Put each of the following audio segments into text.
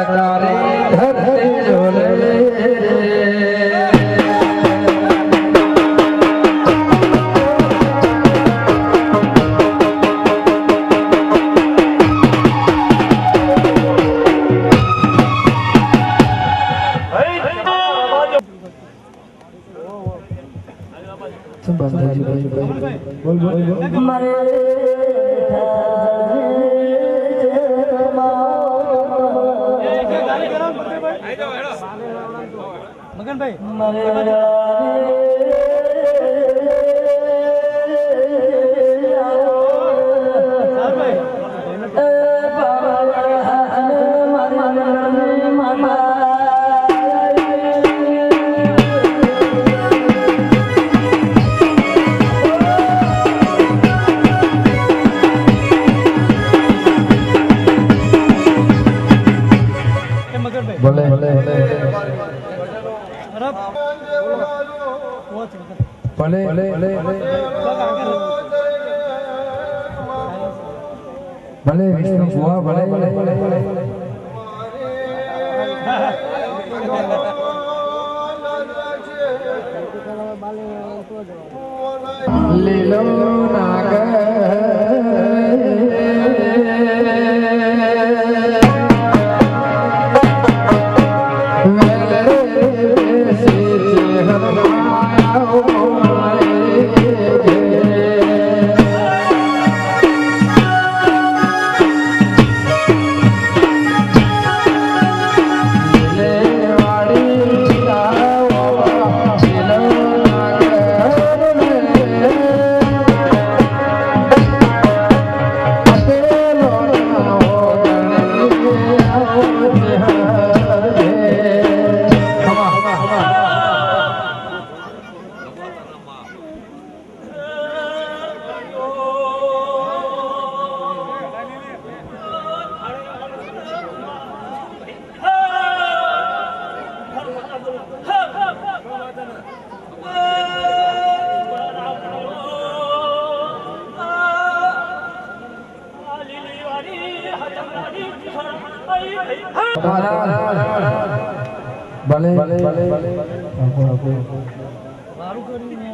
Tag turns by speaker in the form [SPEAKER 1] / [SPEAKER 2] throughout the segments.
[SPEAKER 1] તારી ધરતી ઝોલે
[SPEAKER 2] મગન ભાઈ
[SPEAKER 1] ભલે ભલે ભલે ભલે ભલે વિષ્ણુ બુઆ ભલે ભલે લીલો નાગર ભલે ભલે ભલે મારું કરીને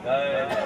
[SPEAKER 3] Jai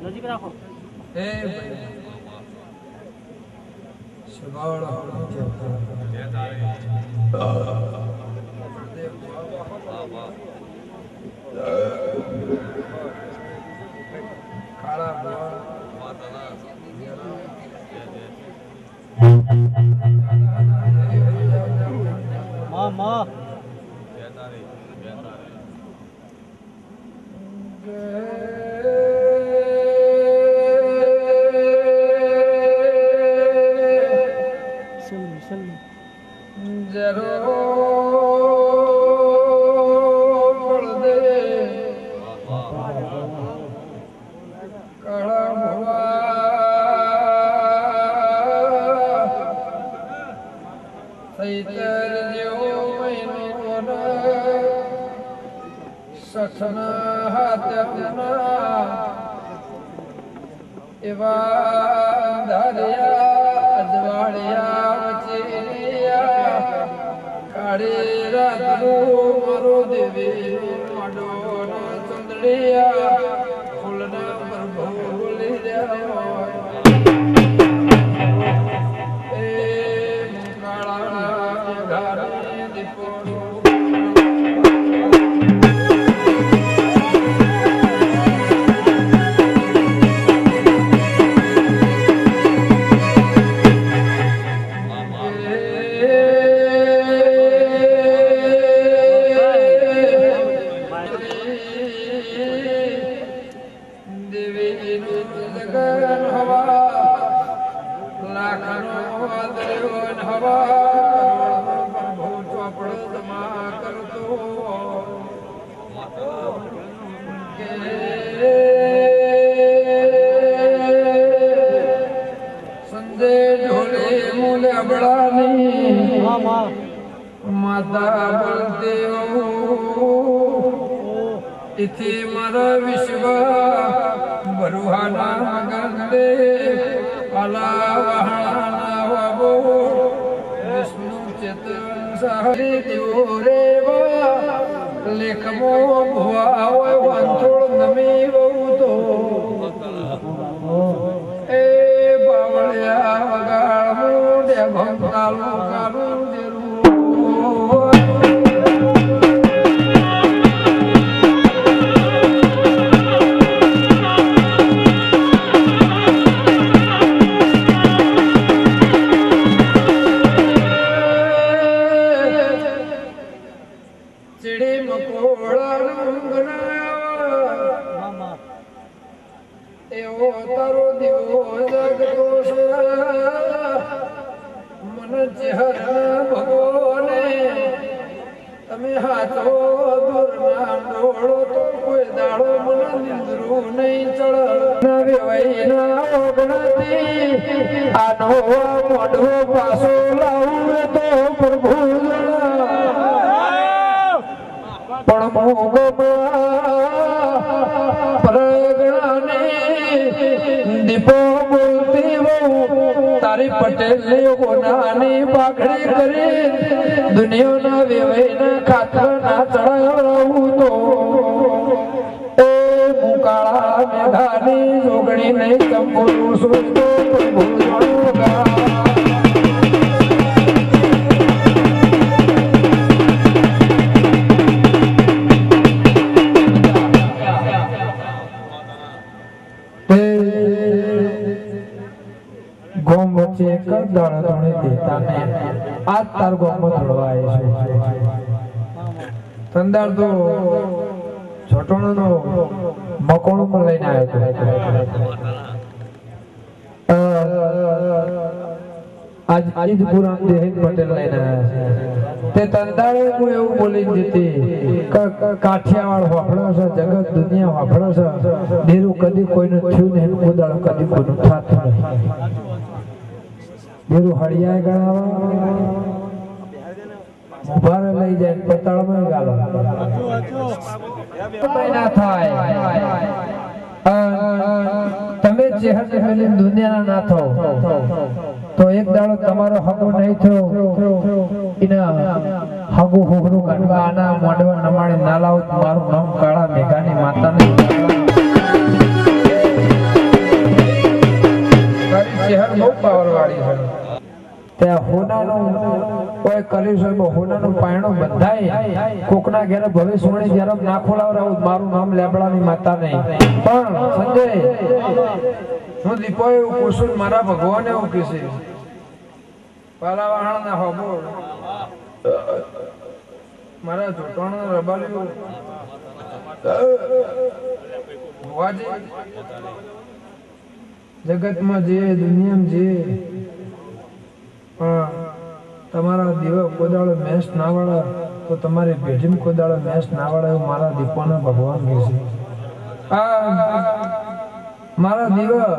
[SPEAKER 2] નજીક રાખો મામા
[SPEAKER 1] इथे मारा विश्व बरुहाना गंदे आला वहाना वबो विष्णु चेतन सहरी दिवरे वा लेखमो भुआ वंतुळ नमी वतो ए बावळ्या वगाळ मोड्या भंकालो कालू देरू તારી પટેલ ને ઓનાની પાઘડી કરી દુનિયાના વેવાઈના ખાતર ના ચડાવવું તો એ મુકાળા મેઘાની જોગણી નહીં તંબુરું સુરતો ભૂલગા સંદાર તો છોટોનો નો મકોણું પણ લઈને આવ્યો આજ આજ પુરાણ દેહીન પટેલ લઈને આવ્યા તે તંદાળે કોઈ એવું બોલી દીધી કાઠિયાવાડ વાપડો છે જગત દુનિયા વાપડો છે દેરું કદી કોઈનું થયું નહીં ઉદાળું કદી કોઈનું થતું નહીં દેરું હળિયા ગણાવા ઉભારે લઈ જાય પતાળમાં ગાલો ના થાય તમે ચહેર ચહેરી દુનિયાના ના થાવ તો એક દાડો તમારો હકો નહીં થયો એના હગુ હોગરું કાઢવા આના મોઢવા નમાડે ના લાવ મારું નામ કાળા મેઘાની માતાને શહેર બહુ પાવર વાળી છે ત્યાં હોનાનું કોઈ કર્યું છે હોનાનું પાયણો બધાય કોકના ઘેરે ભવિષ્યવાણી જ્યારે ના ખોલાવરાવું મારું નામ લેબડાની માતા નહીં પણ સંજય હું દીપો એવું કુસુમ મારા ભગવાને એવું કીધું પાલા વાહણ ના હોબો મારા જોટોણ રબાલ્યું જગતમાં જે દુનિયામાં જે તમારા દીવા કોદાળો મેસ ના વાળા તો તમારી પેઢીમાં કોદાળો મેસ ના વાળા એવું મારા દીપોના ભગવાન કહે છે મારા દીવા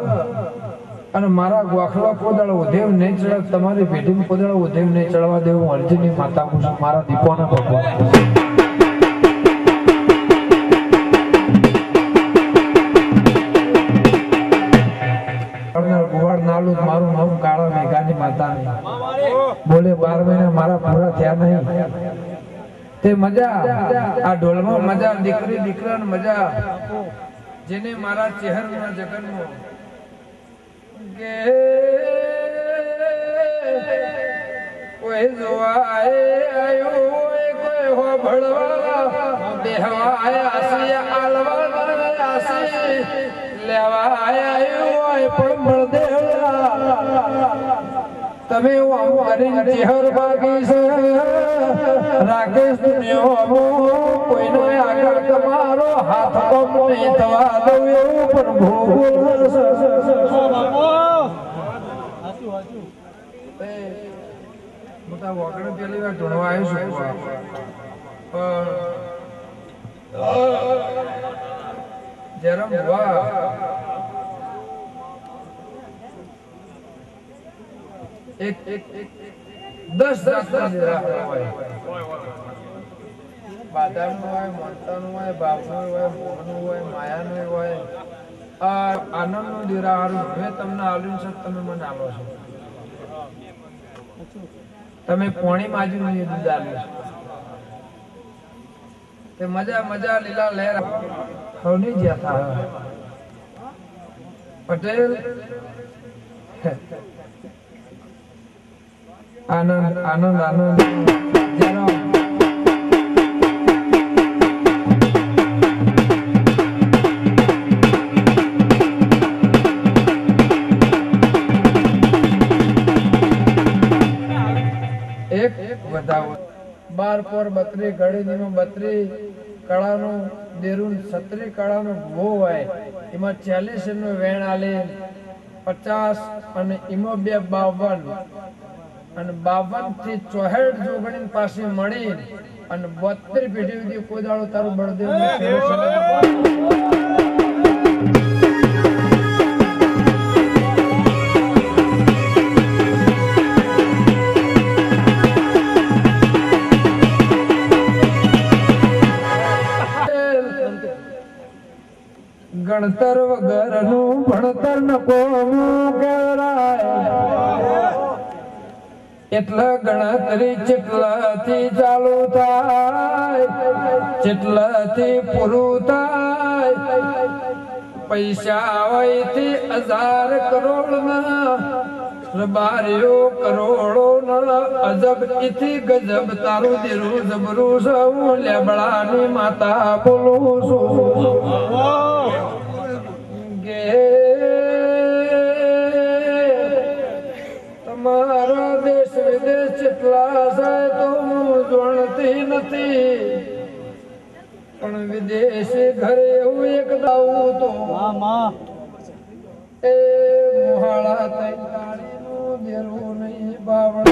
[SPEAKER 1] અને મારા ગોખલા કોદાળો ઉધેવ નહીં ચડાવ તમારી પેઢીમાં કોદાળો ઉધેવ નહીં ચડવા દેવું અર્જુનની માતા હું છું મારા દીપોના ભગવાન મારું નામ કાળા મેઘાની માતા બોલે 12 મહિના મારા પૂરા થયા નહીં તે મજા આ ઢોલમાં મજા દીકરી દીકરાને મજા જેને મારા ચહેરમાં જગનમાં કે કોઈ જોવા આયો કોઈ હો ભળવા બેહવા આસિયા આલવા આસી લેવા આયો પણ મળદેવલા તમે અમારી ચહેર બાકી છે રાકેશ દુનિયાનો કોઈનો આગળ તમારો હાથ કમ નહીં થવા દઉં એવું પણ ભૂલ મોટા વગડે પેલી વાર ધૂણવા આવ્યો છું જરમ વાહ એક 10 જાતના નિરાહાર હોય બાધાનું હોય મમતાનું હોય ભાવનું હોય મોહનું હોય માયાનું હોય આ આનંદનું નિરાહાર મેં તમને આલ્યું છે તમે મને આપો છો તમે પોણી માજ્યું નહીં દૂધ આલ્યું છે તે મજા મજા લીલા લહેર હવની જ્યાં થા પટેલ આનંદ આનંદ આનંદ એક વધાવો 12 પોર 32 ઘડીની 32 કળાનું દેરું 36 કળાનું ભૂવો હોય એમાં 40 નું વેણ આલે 50 અને ઈમો 52 અને 52 થી 64 જોગણી પાસે મળી અને 72 પેઢી સુધી કોદાળો તારું બળદેવ ને ગણતર વગરનું ભણતર ન કોમું કહેવાય એટલે ગણતરી ચેટલાથી ચાલુ થાય ચેટલાથી પૂરું થાય પૈસા હોય થી 1000 કરોડ ના રબારીઓ કરોડો ના અજબ ઇથી ગજબ તારું દિલું જબરું સૌ લેબડાની માતા બોલું છું ગે તમારા દેશ વિદેશ જેટલા છે તો હું જાણતી નથી પણ વિદેશી ઘરે એવું એક દાવું તો એ મોહાળા થઈ તાળીનું દેરું નહીં બાવળ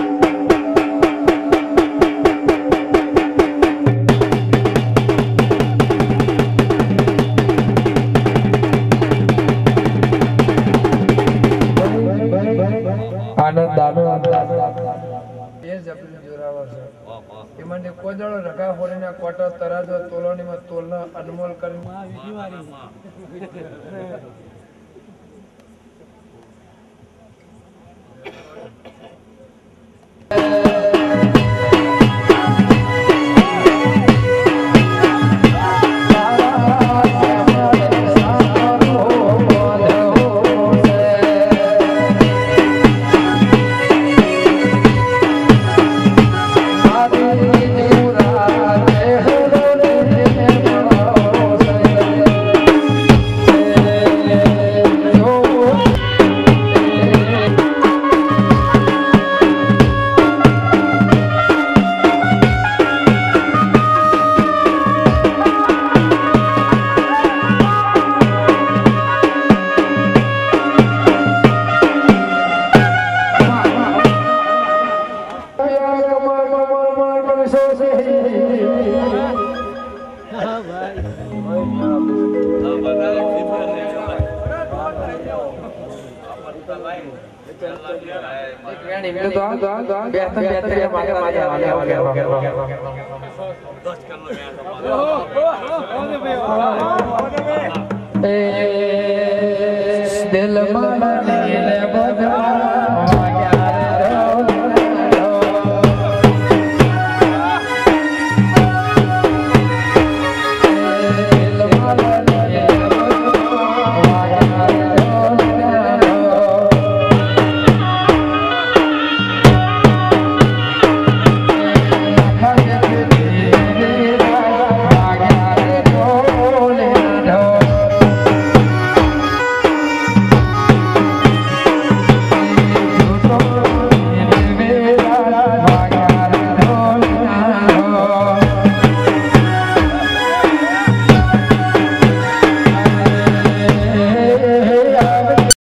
[SPEAKER 1] આનંદ આનંદ એ જ આપણે જોરાવા છે એમાં કોદળો રગા ફોડીને કોટા તરાજો તોલણીમાં તોલના અનમોલ કરીને પૂછો છે
[SPEAKER 2] હા ભાઈ
[SPEAKER 1] બેઠા